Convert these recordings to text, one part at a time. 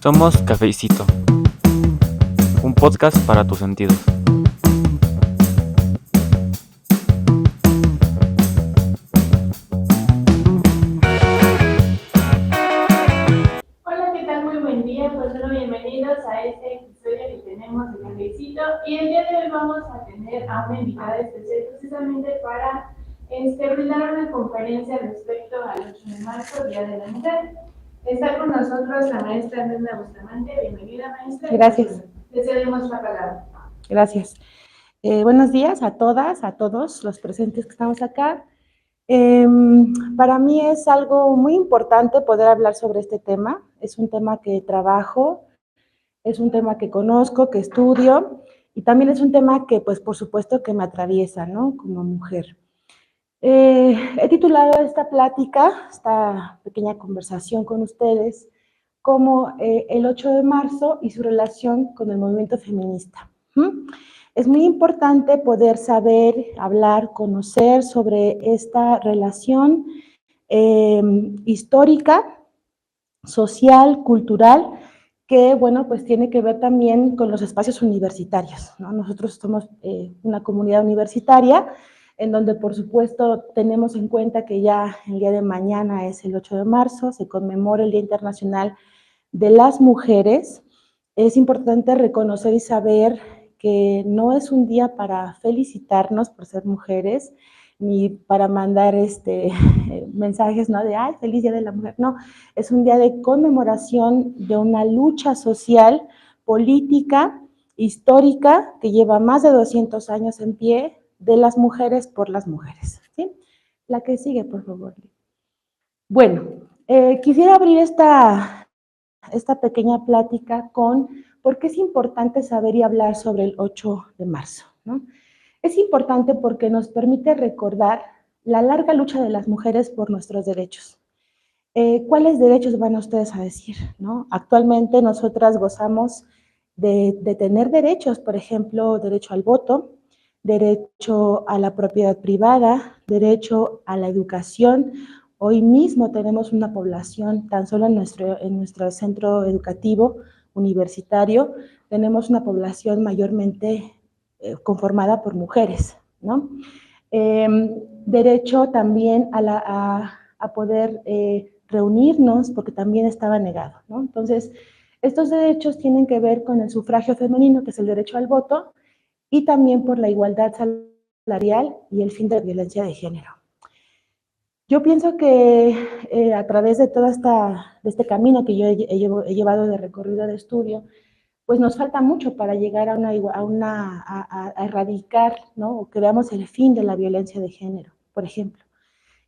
Somos Cafecito, un podcast para tus sentidos. Hola, ¿qué tal? Muy buen día. Pues bueno, bienvenidos a este episodio que tenemos de Cafecito. Y el día de hoy vamos a tener a una invitada especial precisamente para brindar una conferencia respecto al 8 de marzo, Día de la Mujer. Está con nosotros la maestra Brenda Bustamante. Bienvenida, maestra. Gracias. Le cedemos la palabra. Gracias. Buenos días a todas, a todos los presentes que estamos acá. Para mí es algo muy importante poder hablar sobre este tema. Es un tema que trabajo, es un tema que conozco, que estudio, y también es un tema que, pues, por supuesto, que me atraviesa, ¿no? Como mujer. He titulado esta plática, esta pequeña conversación con ustedes, como el 8 de marzo y su relación con el movimiento feminista. Es muy importante poder saber, hablar, conocer sobre esta relación histórica, social, cultural, que, bueno, pues tiene que ver también con los espacios universitarios, ¿no? Nosotros somos una comunidad universitaria en donde, por supuesto, tenemos en cuenta que ya el día de mañana es el 8 de marzo, se conmemora el Día Internacional de las Mujeres. Es importante reconocer y saber que no es un día para felicitarnos por ser mujeres, ni para mandar mensajes, ¿no? De, ay, feliz Día de la Mujer. No, es un día de conmemoración de una lucha social, política, histórica, que lleva más de 200 años en pie, de las mujeres por las mujeres. ¿Sí? La que sigue, por favor. Bueno, quisiera abrir esta pequeña plática con por qué es importante saber y hablar sobre el 8 de marzo, ¿no? Es importante porque nos permite recordar la larga lucha de las mujeres por nuestros derechos. ¿Cuáles derechos van ustedes a decir, ¿no? Actualmente nosotras gozamos de tener derechos, por ejemplo, derecho al voto, derecho a la propiedad privada, derecho a la educación. Hoy mismo tenemos una población, tan solo en nuestro centro educativo universitario, tenemos una población mayormente conformada por mujeres, ¿no? Derecho también a poder reunirnos, porque también estaba negado, ¿no? Entonces, estos derechos tienen que ver con el sufragio femenino, que es el derecho al voto, y también por la igualdad salarial y el fin de la violencia de género. Yo pienso que a través de todo este camino que yo he llevado de recorrido de estudio, pues nos falta mucho para llegar a erradicar, ¿no? O que veamos el fin de la violencia de género, por ejemplo.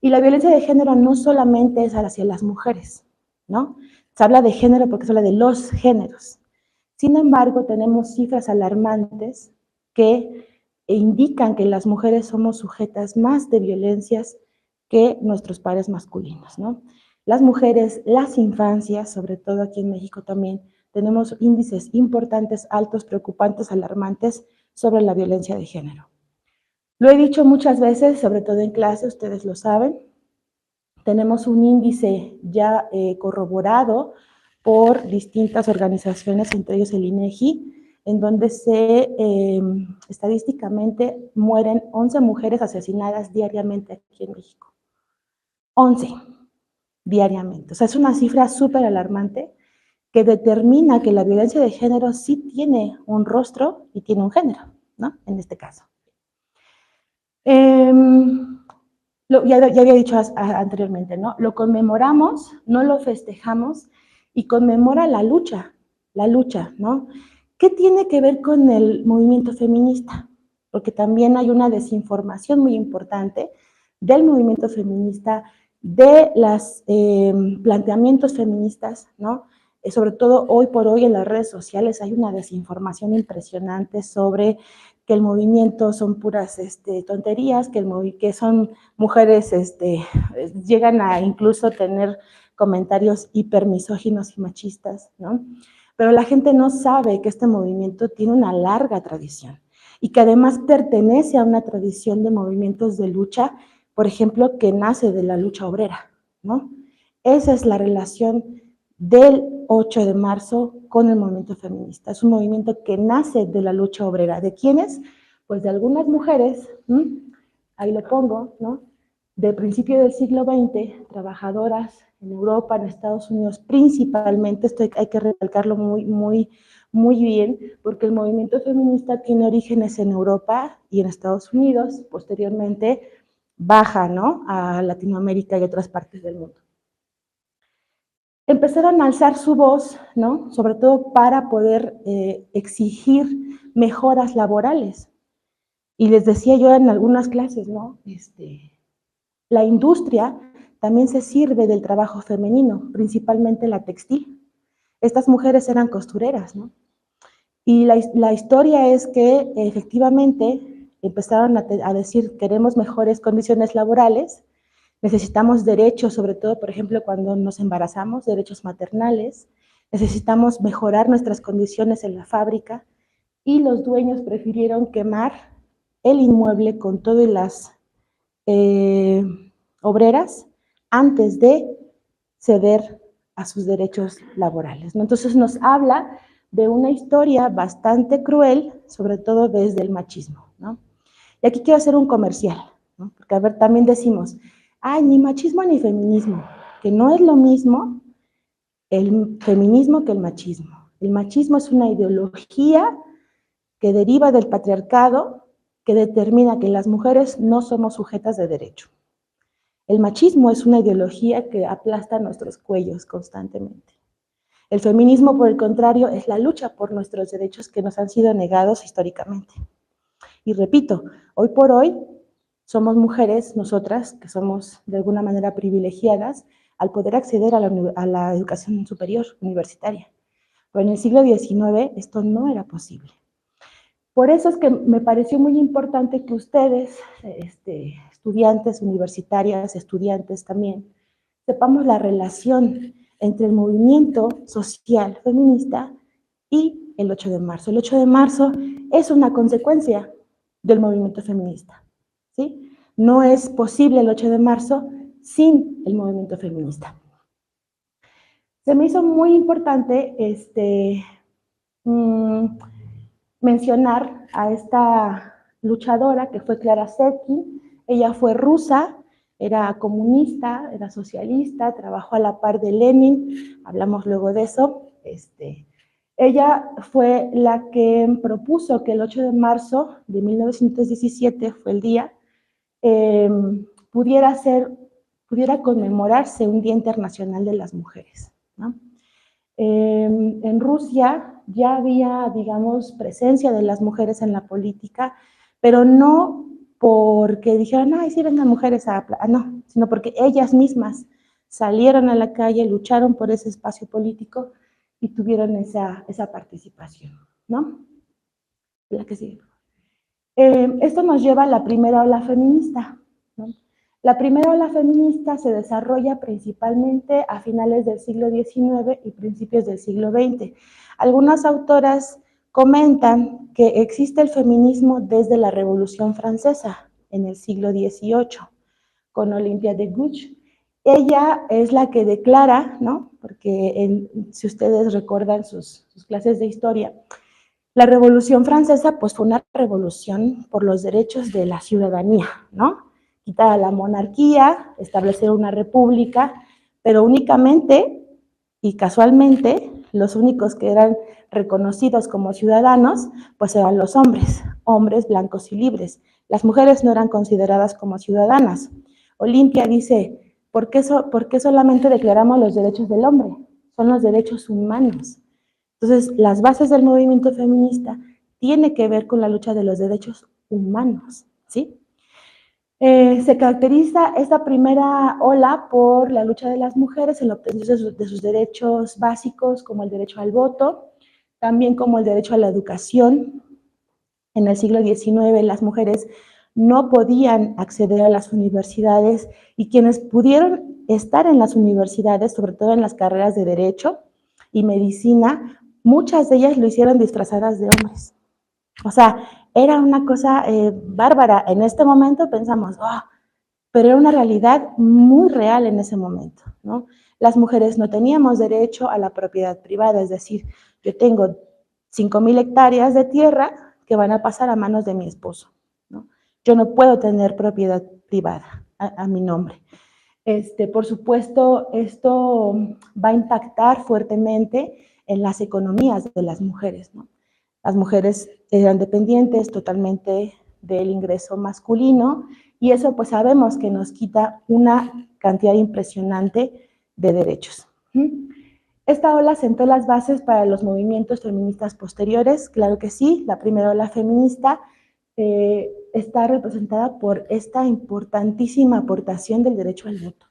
Y la violencia de género no solamente es hacia las mujeres, ¿no? Se habla de género porque se habla de los géneros. Sin embargo, tenemos cifras alarmantes que indican que las mujeres somos sujetas más de violencias que nuestros pares masculinos, ¿no? Las mujeres, las infancias, sobre todo aquí en México también, tenemos índices importantes, altos, preocupantes, alarmantes sobre la violencia de género. Lo he dicho muchas veces, sobre todo en clase, ustedes lo saben, tenemos un índice ya corroborado por distintas organizaciones, entre ellos el INEGI, en donde estadísticamente mueren 11 mujeres asesinadas diariamente aquí en México. 11 diariamente. O sea, es una cifra súper alarmante que determina que la violencia de género sí tiene un rostro y tiene un género, ¿no? En este caso. Ya había dicho anteriormente, ¿no? Lo conmemoramos, no lo festejamos, y conmemora la lucha, ¿no? ¿Qué tiene que ver con el movimiento feminista? Porque también hay una desinformación muy importante del movimiento feminista, de los planteamientos feministas, ¿no? Sobre todo hoy por hoy en las redes sociales hay una desinformación impresionante sobre que el movimiento son puras tonterías, que son mujeres, llegan a incluso tener comentarios hipermisóginos y machistas, ¿no? Pero la gente no sabe que este movimiento tiene una larga tradición y que además pertenece a una tradición de movimientos de lucha, por ejemplo, que nace de la lucha obrera, ¿no? Esa es la relación del 8 de marzo con el movimiento feminista. Es un movimiento que nace de la lucha obrera. ¿De quiénes? Pues de algunas mujeres, ahí lo pongo, ¿no? De principio del siglo XX, trabajadoras en Europa, en Estados Unidos, principalmente, esto hay que recalcarlo muy bien, porque el movimiento feminista tiene orígenes en Europa y en Estados Unidos, posteriormente baja, ¿no?, a Latinoamérica y otras partes del mundo. Empezaron a alzar su voz, ¿no?, sobre todo para poder exigir mejoras laborales. Y les decía yo en algunas clases, ¿no?, la industria también se sirve del trabajo femenino, principalmente la textil. Estas mujeres eran costureras, ¿no? Y la historia es que efectivamente empezaron a decir, queremos mejores condiciones laborales, necesitamos derechos, sobre todo, por ejemplo, cuando nos embarazamos, derechos maternales, necesitamos mejorar nuestras condiciones en la fábrica, y los dueños prefirieron quemar el inmueble con todas las obreras antes de ceder a sus derechos laborales, ¿no? Entonces nos habla de una historia bastante cruel, sobre todo desde el machismo, ¿no? Y aquí quiero hacer un comercial, ¿no? Porque, a ver, también decimos, ay, ni machismo ni feminismo, que no es lo mismo el feminismo que el machismo. El machismo es una ideología que deriva del patriarcado, que determina que las mujeres no somos sujetas de derecho. El machismo es una ideología que aplasta nuestros cuellos constantemente. El feminismo, por el contrario, es la lucha por nuestros derechos que nos han sido negados históricamente. Y repito, hoy por hoy somos mujeres, nosotras, que somos de alguna manera privilegiadas, al poder acceder a la educación superior universitaria. Pero en el siglo XIX esto no era posible. Por eso es que me pareció muy importante que ustedes, estudiantes universitarias, estudiantes también, sepamos la relación entre el movimiento social feminista y el 8 de marzo. El 8 de marzo es una consecuencia del movimiento feminista, ¿sí? No es posible el 8 de marzo sin el movimiento feminista. Se me hizo muy importante mencionar a esta luchadora que fue Clara Zetkin. Ella fue rusa, era comunista, era socialista, trabajó a la par de Lenin, hablamos luego de eso. Ella fue la que propuso que el 8 de marzo de 1917, fue el día, pudiera conmemorarse un Día Internacional de las Mujeres, ¿no? En Rusia ya había, digamos, presencia de las mujeres en la política, pero no porque dijeron, ay, sí vengan mujeres no, sino porque ellas mismas salieron a la calle, lucharon por ese espacio político y tuvieron esa participación, ¿no? La que sigue. Esto nos lleva a la primera ola feminista, ¿no? La primera ola feminista se desarrolla principalmente a finales del siglo XIX y principios del siglo XX. Algunas autoras comentan que existe el feminismo desde la Revolución Francesa en el siglo XVIII, con Olympia de Gouges. Ella es la que declara, ¿no?, porque si ustedes recuerdan sus clases de historia, la Revolución Francesa pues fue una revolución por los derechos de la ciudadanía, ¿no? Quitar a la monarquía, establecer una república, pero únicamente y casualmente los únicos que eran reconocidos como ciudadanos pues eran los hombres, hombres blancos y libres. Las mujeres no eran consideradas como ciudadanas. Olimpia dice, ¿por qué solamente declaramos los derechos del hombre? Son los derechos humanos. Entonces, las bases del movimiento feminista tienen que ver con la lucha de los derechos humanos, ¿sí? Se caracteriza esta primera ola por la lucha de las mujeres en la obtención de sus derechos básicos, como el derecho al voto, también como el derecho a la educación. En el siglo XIX las mujeres no podían acceder a las universidades y quienes pudieron estar en las universidades, sobre todo en las carreras de derecho y medicina, muchas de ellas lo hicieron disfrazadas de hombres. O sea, era una cosa bárbara. En este momento pensamos, oh, pero era una realidad muy real en ese momento, ¿no? las mujeres no teníamos derecho a la propiedad privada, es decir, yo tengo 5,000 hectáreas de tierra que van a pasar a manos de mi esposo, ¿no? Yo no puedo tener propiedad privada a mi nombre. Por supuesto, esto va a impactar fuertemente en las economías de las mujeres, ¿no? Las mujeres eran dependientes totalmente del ingreso masculino y eso pues sabemos que nos quita una cantidad impresionante de derechos. Esta ola sentó las bases para los movimientos feministas posteriores, claro que sí, la primera ola feminista está representada por esta importantísima aportación del derecho al voto,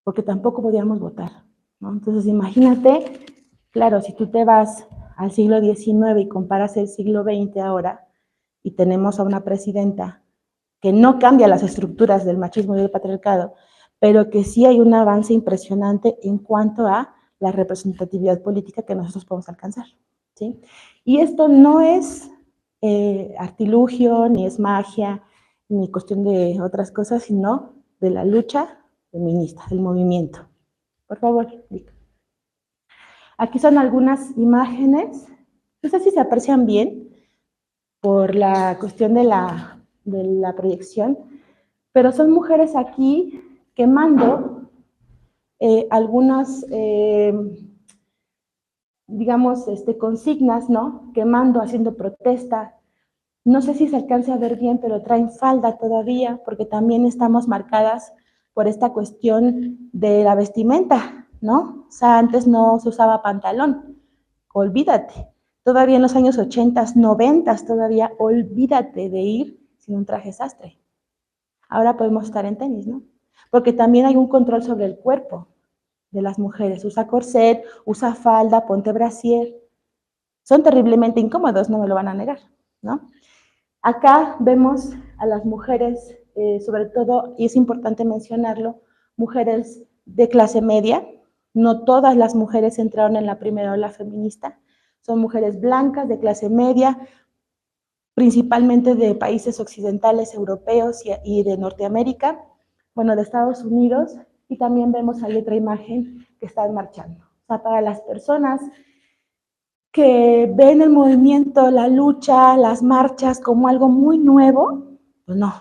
porque tampoco podíamos votar, ¿no? Entonces imagínate, claro, si tú te vas al siglo XIX y comparas el siglo XX ahora, y tenemos a una presidenta que no cambia las estructuras del machismo y del patriarcado, pero que sí hay un avance impresionante en cuanto a la representatividad política que nosotros podemos alcanzar, ¿sí? Y esto no es artilugio, ni es magia, ni cuestión de otras cosas, sino de la lucha feminista, del movimiento. Por favor, Lick. Aquí son algunas imágenes, no sé si se aprecian bien por la cuestión de la proyección, pero son mujeres aquí quemando algunas, digamos, consignas, ¿no? Quemando, haciendo protesta. No sé si se alcanza a ver bien, pero traen falda todavía, porque también estamos marcadas por esta cuestión de la vestimenta, ¿no? O sea, antes no se usaba pantalón, olvídate. Todavía en los años 80, 90, todavía olvídate de ir sin un traje sastre. Ahora podemos estar en tenis, ¿no? Porque también hay un control sobre el cuerpo de las mujeres. Usa corset, usa falda, ponte brasier. Son terriblemente incómodos, no me lo van a negar, ¿no? Acá vemos a las mujeres, sobre todo, y es importante mencionarlo, mujeres de clase media. No todas las mujeres entraron en la primera ola feminista. Son mujeres blancas de clase media, principalmente de países occidentales, europeos y de Norteamérica, bueno, de Estados Unidos, y también vemos ahí otra imagen que están marchando. O sea, para las personas que ven el movimiento, la lucha, las marchas como algo muy nuevo, pues no,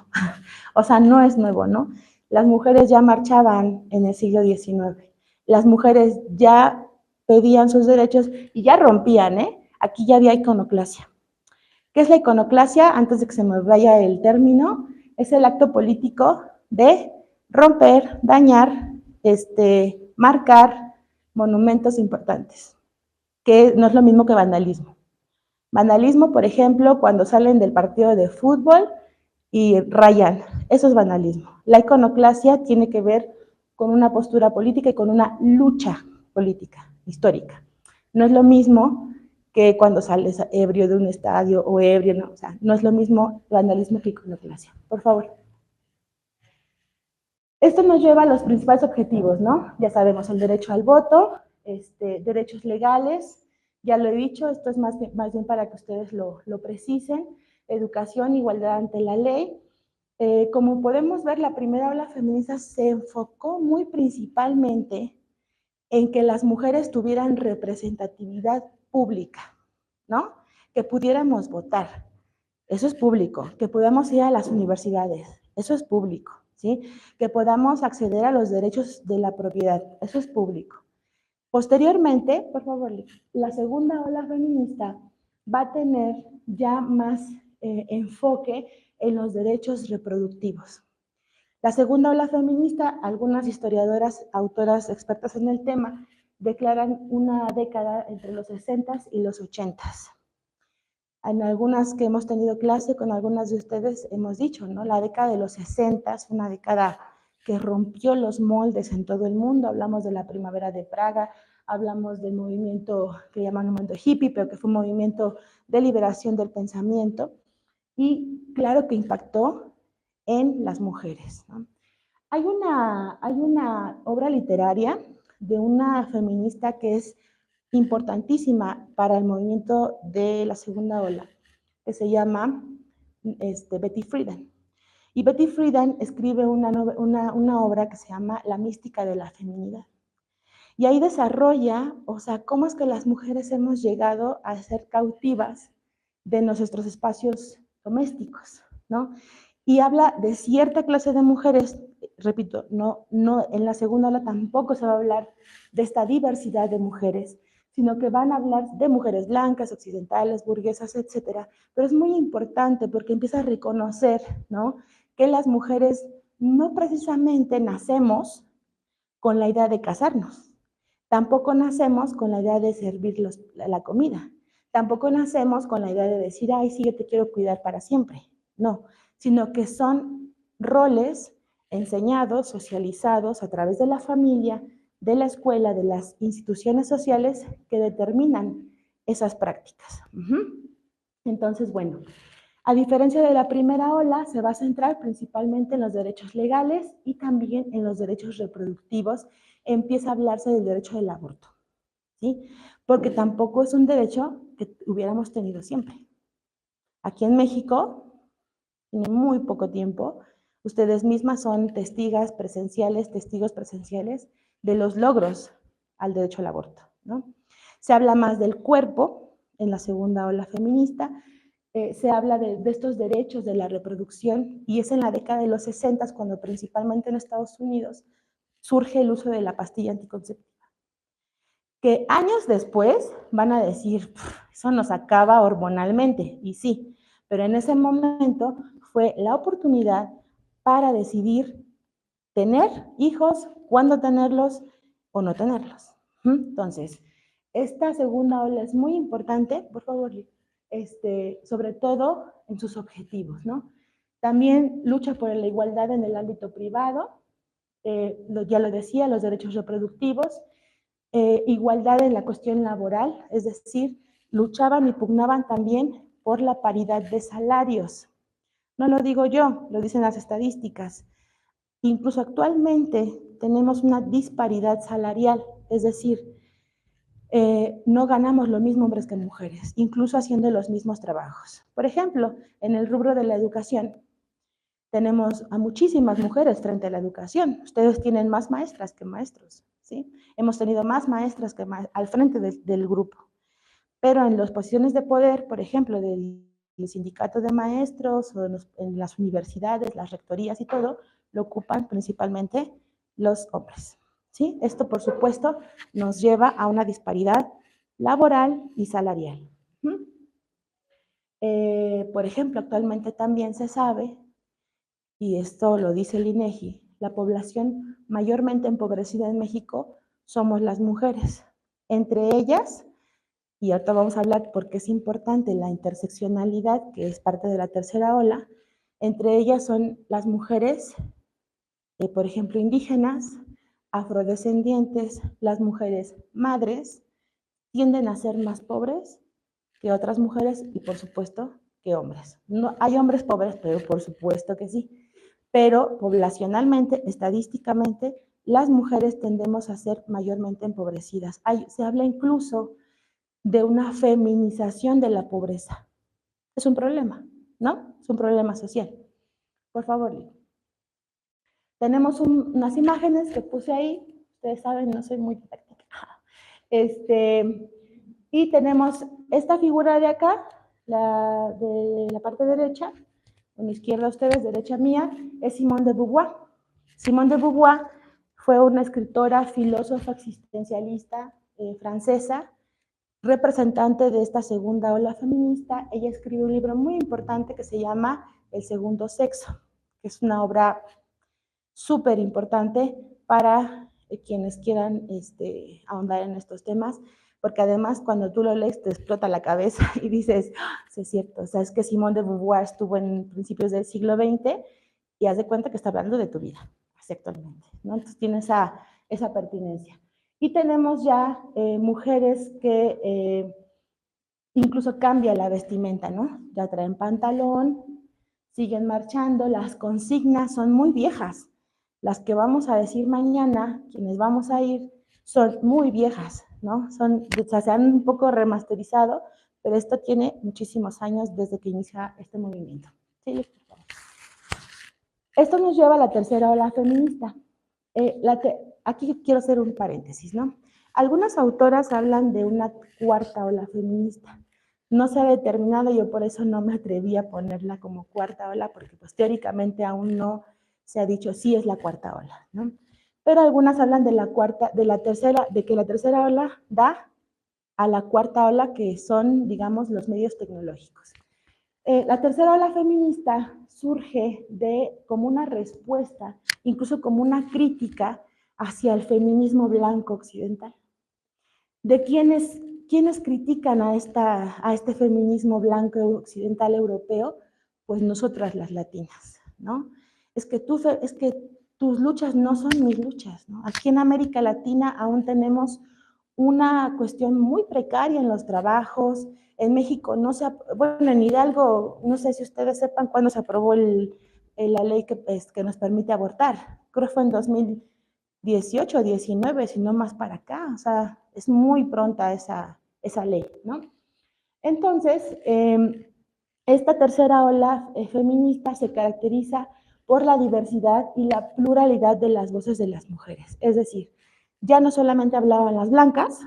o sea, no es nuevo, ¿no? Las mujeres ya marchaban en el siglo XIX, las mujeres ya pedían sus derechos y ya rompían, ¿eh? Aquí ya había iconoclasia. ¿Qué es la iconoclasia? Antes de que se me vaya el término, es el acto político de romper, dañar, marcar monumentos importantes, que no es lo mismo que vandalismo. Vandalismo, por ejemplo, cuando salen del partido de fútbol y rayan, eso es vandalismo. La iconoclasia tiene que ver con una postura política y con una lucha política, histórica. No es lo mismo que cuando sales ebrio de un estadio o ebrio, no, o sea, no es lo mismo vandalismo que iconoclasia. Por favor. Esto nos lleva a los principales objetivos, ¿no? Ya sabemos el derecho al voto, derechos legales, ya lo he dicho, esto es más bien para que ustedes lo precisen, educación, igualdad ante la ley. Como podemos ver, la primera ola feminista se enfocó muy principalmente en que las mujeres tuvieran representatividad pública, ¿no? Que pudiéramos votar, eso es público, que podamos ir a las universidades, eso es público, ¿sí? Que podamos acceder a los derechos de la propiedad, eso es público. Posteriormente, por favor, la segunda ola feminista va a tener ya más enfoque en los derechos reproductivos. La segunda ola feminista, algunas historiadoras, autoras expertas en el tema, declaran una década entre los 60s y los 80s. En algunas que hemos tenido clase con algunas de ustedes hemos dicho, ¿no? La década de los 60s, una década que rompió los moldes en todo el mundo. Hablamos de la primavera de Praga, hablamos del movimiento que llaman movimiento hippie, pero que fue un movimiento de liberación del pensamiento. Y claro que impactó en las mujeres, ¿no? Hay una obra literaria de una feminista que es importantísima para el movimiento de la segunda ola, que se llama Betty Friedan. Y Betty Friedan escribe una obra que se llama La mística de la feminidad. Y ahí desarrolla, o sea, cómo es que las mujeres hemos llegado a ser cautivas de nuestros espacios domésticos, ¿no? Y habla de cierta clase de mujeres, repito, no, en la segunda ola tampoco se va a hablar de esta diversidad de mujeres, sino que van a hablar de mujeres blancas, occidentales, burguesas, etcétera. Pero es muy importante porque empieza a reconocer, ¿no?, que las mujeres no precisamente nacemos con la idea de casarnos, tampoco nacemos con la idea de servir la comida, tampoco nacemos con la idea de decir, ay, sí, yo te quiero cuidar para siempre. No, sino que son roles enseñados, socializados a través de la familia, de la escuela, de las instituciones sociales que determinan esas prácticas. Entonces, bueno, a diferencia de la primera ola, se va a centrar principalmente en los derechos legales y también en los derechos reproductivos. Empieza a hablarse del derecho del aborto, ¿sí? Porque tampoco es un derecho que hubiéramos tenido siempre. Aquí en México, tiene muy poco tiempo, ustedes mismas son testigos presenciales de los logros al derecho al aborto, ¿no? Se habla más del cuerpo en la segunda ola feminista, se habla de estos derechos de la reproducción, y es en la década de los 60 cuando principalmente en Estados Unidos surge el uso de la pastilla anticonceptiva. Que años después van a decir, eso nos acaba hormonalmente, y sí, pero en ese momento fue la oportunidad para decidir tener hijos, cuándo tenerlos o no tenerlos. Entonces, esta segunda ola es muy importante, por favor, sobre todo en sus objetivos, ¿no? También lucha por la igualdad en el ámbito privado, ya lo decía, los derechos reproductivos, igualdad en la cuestión laboral, es decir, luchaban y pugnaban también por la paridad de salarios. No lo digo yo, lo dicen las estadísticas. Incluso actualmente tenemos una disparidad salarial, es decir, no ganamos lo mismo hombres que mujeres, incluso haciendo los mismos trabajos. Por ejemplo, en el rubro de la educación, tenemos a muchísimas mujeres frente a la educación. Ustedes tienen más maestras que maestros, ¿sí? Hemos tenido más maestras que al frente del grupo. Pero en las posiciones de poder, por ejemplo, del sindicato de maestros o en las universidades, las rectorías y todo, lo ocupan principalmente los hombres, ¿sí? Esto, por supuesto, nos lleva a una disparidad laboral y salarial. Por ejemplo, actualmente también se sabe, y esto lo dice el INEGI, la población mayormente empobrecida en México somos las mujeres. Entre ellas, y ahorita vamos a hablar porque es importante la interseccionalidad, que es parte de la tercera ola, entre ellas son las mujeres, por ejemplo, indígenas, afrodescendientes, las mujeres madres, tienden a ser más pobres que otras mujeres y por supuesto que hombres. No, hay hombres pobres, pero por supuesto que sí. Pero poblacionalmente, estadísticamente, las mujeres tendemos a ser mayormente empobrecidas. Se habla incluso de una feminización de la pobreza. Es un problema, ¿no? Es un problema social. Por favor, Lili. Tenemos unas imágenes que puse ahí. Ustedes saben, no soy muy práctica. Y tenemos esta figura de acá, de la parte derecha, a mi izquierda ustedes, derecha mía, es Simone de Beauvoir. Simone de Beauvoir fue una escritora, filósofa, existencialista francesa, representante de esta segunda ola feminista. Ella escribió un libro muy importante que se llama El segundo sexo, que es una obra súper importante para quienes quieran ahondar en estos temas, porque además cuando tú lo lees te explota la cabeza y dices, sí, es cierto, o sea, es que Simone de Beauvoir estuvo en principios del siglo XX y haz de cuenta que está hablando de tu vida, así actualmente, ¿no? Entonces tiene esa pertinencia. Y tenemos ya mujeres que incluso cambia la vestimenta, ¿no? Ya traen pantalón, siguen marchando, las consignas son muy viejas. Las que vamos a decir mañana, quienes vamos a ir, son muy viejas, ¿no? O sea, se han un poco remasterizado, pero esto tiene muchísimos años desde que inicia este movimiento. Sí, por favor. Esto nos lleva a la tercera ola feminista. Aquí quiero hacer un paréntesis, ¿no? Algunas autoras hablan de una cuarta ola feminista. No se ha determinado, yo por eso no me atreví a ponerla como cuarta ola, porque pues teóricamente aún no se ha dicho si es la cuarta ola, ¿no? Pero algunas hablan de que la tercera ola da a la cuarta ola, que son, digamos, los medios tecnológicos. La tercera ola feminista surge como una respuesta, incluso como una crítica hacia el feminismo blanco occidental. ¿De quiénes critican a este feminismo blanco occidental europeo? Pues nosotras las latinas, ¿no? Es que tus luchas no son mis luchas, ¿no? Aquí en América Latina aún tenemos una cuestión muy precaria en los trabajos. En México bueno, en Hidalgo, no sé si ustedes sepan cuándo se aprobó la ley que nos permite abortar. Creo que fue en 2018 o 19, si no más para acá. O sea, es muy pronta esa ley, ¿no? Entonces, esta tercera ola feminista se caracteriza por la diversidad y la pluralidad de las voces de las mujeres. Es decir, ya no solamente hablaban las blancas,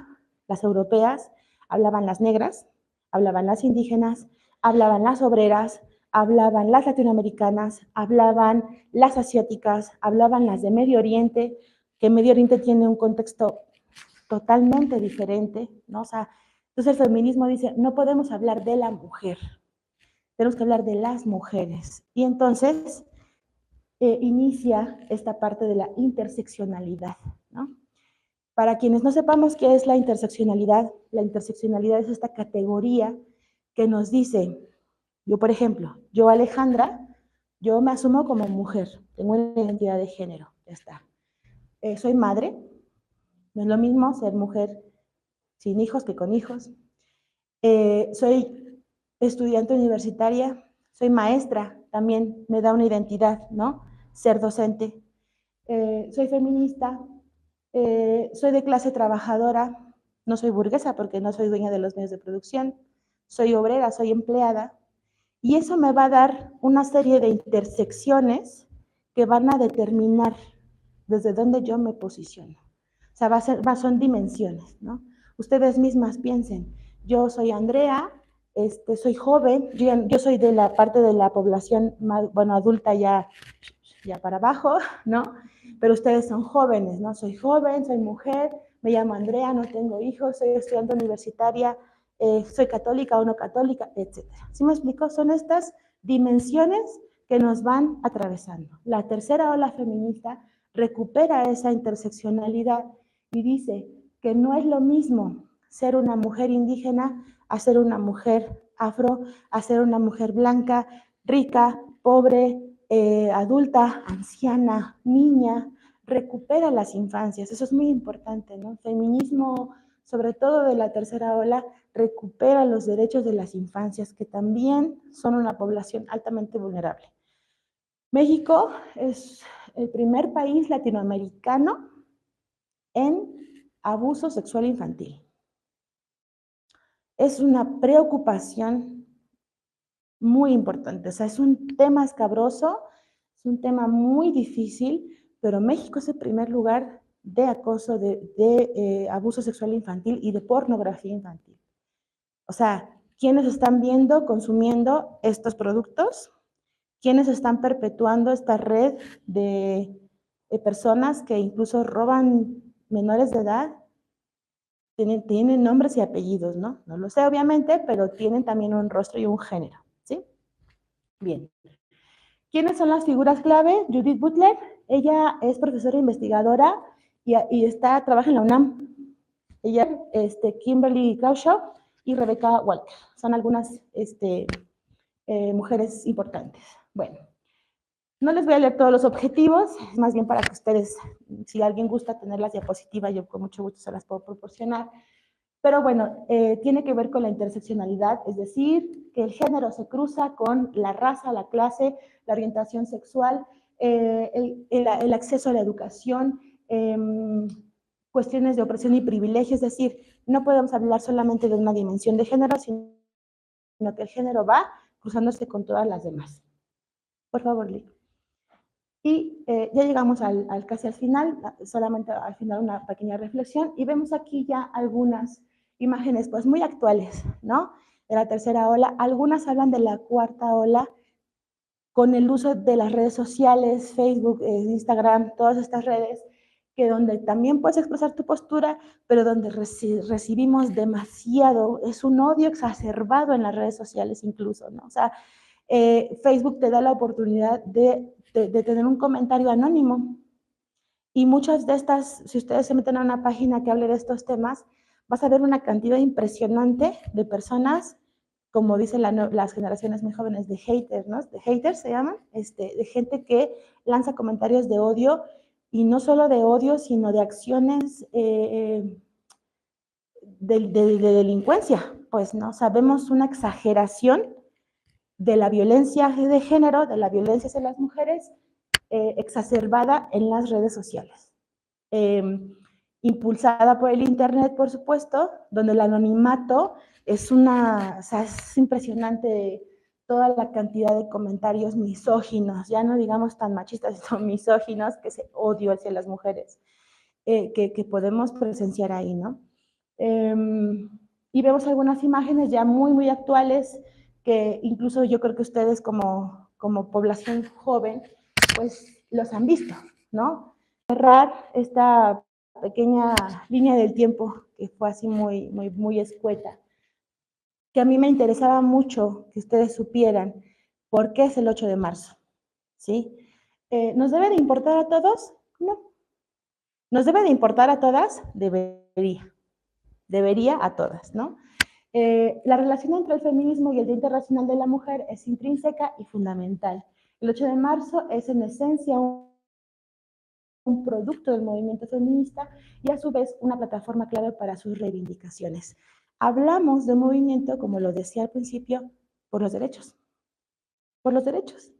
las europeas, hablaban las negras, hablaban las indígenas, hablaban las obreras, hablaban las latinoamericanas, hablaban las asiáticas, hablaban las de Medio Oriente, que Medio Oriente tiene un contexto totalmente diferente, ¿no? O sea, entonces el feminismo dice, no podemos hablar de la mujer, tenemos que hablar de las mujeres. Y entonces inicia esta parte de la interseccionalidad, ¿no? Para quienes no sepamos qué es la interseccionalidad es esta categoría que nos dice, yo por ejemplo, yo Alejandra, yo me asumo como mujer, tengo una identidad de género, ya está. Soy madre, no es lo mismo ser mujer sin hijos que con hijos. Soy estudiante universitaria, soy maestra, también me da una identidad, ¿no? Ser docente. Soy feminista, soy de clase trabajadora, no soy burguesa porque no soy dueña de los medios de producción, soy obrera, soy empleada, y eso me va a dar una serie de intersecciones que van a determinar desde dónde yo me posiciono. O sea, son dimensiones, ¿no? Ustedes mismas piensen, yo soy Andrea, soy joven, yo soy de la parte de la población, bueno, adulta ya para abajo, ¿no? Pero ustedes son jóvenes, ¿no? Soy joven, soy mujer, me llamo Andrea, no tengo hijos, soy estudiante universitaria, soy católica o no católica, etc. ¿Sí me explico? Son estas dimensiones que nos van atravesando. La tercera ola feminista recupera esa interseccionalidad y dice que no es lo mismo ser una mujer indígena a ser una mujer afro, a ser una mujer blanca, rica, pobre, adulta, anciana, niña. Recupera las infancias, eso es muy importante, ¿no? Feminismo, sobre todo de la tercera ola, recupera los derechos de las infancias, que también son una población altamente vulnerable. México es el primer país latinoamericano en abuso sexual infantil. Es una preocupación muy importante, o sea, es un tema escabroso, es un tema muy difícil, pero México es el primer lugar de acoso, de abuso sexual infantil y de pornografía infantil. O sea, ¿quiénes están viendo, consumiendo estos productos? ¿Quiénes están perpetuando esta red de personas que incluso roban menores de edad? Tienen nombres y apellidos, ¿no? No lo sé, obviamente, pero tienen también un rostro y un género, ¿sí? Bien. ¿Quiénes son las figuras clave? Judith Butler, ella es profesora investigadora y trabaja en la UNAM. Ella, Kimberly Crenshaw y Rebecca Walker. Son algunas mujeres importantes. Bueno, no les voy a leer todos los objetivos, es más bien para que ustedes, si alguien gusta tener las diapositivas, yo con mucho gusto se las puedo proporcionar. Pero bueno, tiene que ver con la interseccionalidad, es decir, que el género se cruza con la raza, la clase, la orientación sexual, el acceso a la educación, cuestiones de opresión y privilegio, es decir, no podemos hablar solamente de una dimensión de género, sino que el género va cruzándose con todas las demás. Por favor, Lee. Y ya llegamos casi al final, solamente al final una pequeña reflexión, y vemos aquí ya algunas imágenes pues muy actuales, ¿no? De la tercera ola. Algunas hablan de la cuarta ola con el uso de las redes sociales, Facebook, Instagram, todas estas redes, que donde también puedes expresar tu postura, pero donde recibimos demasiado, es un odio exacerbado en las redes sociales incluso, ¿no? O sea, Facebook te da la oportunidad de tener un comentario anónimo, y muchas de estas, si ustedes se meten a una página que hable de estos temas, vas a ver una cantidad impresionante de personas, como dicen las generaciones muy jóvenes, de haters, ¿no? De haters se llaman, de gente que lanza comentarios de odio, y no solo de odio, sino de acciones de delincuencia, pues, ¿no? Sabemos una exageración de la violencia de género, de la violencia hacia las mujeres, exacerbada en las redes sociales. Impulsada por el Internet, por supuesto, donde el anonimato es o sea, es impresionante toda la cantidad de comentarios misóginos, ya no digamos tan machistas, sino misóginos, que se odio hacia las mujeres, que podemos presenciar ahí, ¿no? Y vemos algunas imágenes ya muy actuales, que incluso yo creo que ustedes como población joven, pues los han visto, ¿no? Cerrar esta pequeña línea del tiempo que fue así muy escueta, que a mí me interesaba mucho que ustedes supieran por qué es el 8 de marzo, ¿sí? ¿Nos debe de importar a todos? No. ¿Nos debe de importar a todas? Debería a todas, ¿no? La relación entre el feminismo y el Día Internacional de la Mujer es intrínseca y fundamental. El 8 de marzo es en esencia un producto del movimiento feminista y a su vez una plataforma clave para sus reivindicaciones. Hablamos de movimiento, como lo decía al principio, por los derechos,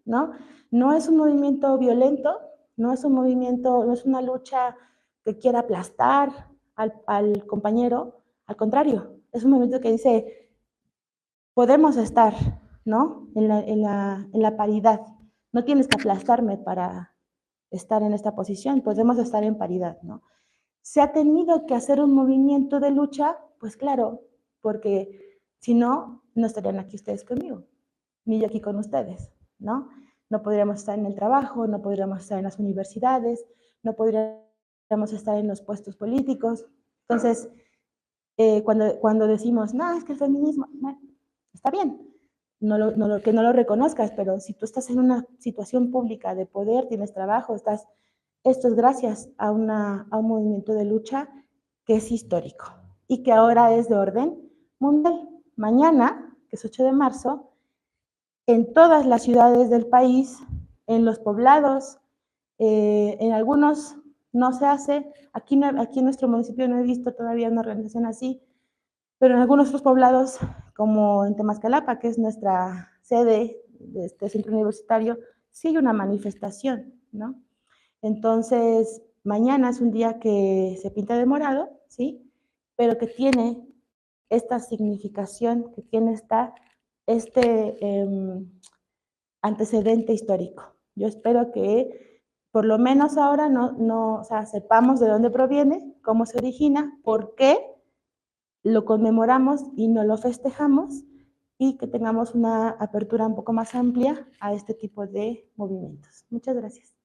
¿no? No es un movimiento violento, no es un movimiento, no es una lucha que quiera aplastar al compañero, al contrario, es un movimiento que dice, podemos estar, ¿no? En la paridad, no tienes que aplastarme para estar en esta posición, podemos estar en paridad, ¿no? ¿Se ha tenido que hacer un movimiento de lucha? Pues claro, porque si no, no estarían aquí ustedes conmigo, ni yo aquí con ustedes, ¿no? No podríamos estar en el trabajo, no podríamos estar en las universidades, no podríamos estar en los puestos políticos. Entonces, cuando decimos, no, es que el feminismo, no, está bien, que no lo reconozcas, pero si tú estás en una situación pública de poder, tienes trabajo, esto es gracias a un movimiento de lucha que es histórico y que ahora es de orden mundial. Mañana, que es 8 de marzo, en todas las ciudades del país, en los poblados, en algunos no se hace, aquí en nuestro municipio no he visto todavía una organización así, pero en algunos otros poblados, como en Temascalapa, que es nuestra sede de este centro universitario, sí hay una manifestación, ¿no? Entonces, mañana es un día que se pinta de morado, ¿sí? Pero que tiene esta significación, que tiene este antecedente histórico. Yo espero que por lo menos ahora o sea, sepamos de dónde proviene, cómo se origina, por qué lo conmemoramos y no lo festejamos, y que tengamos una apertura un poco más amplia a este tipo de movimientos. Muchas gracias.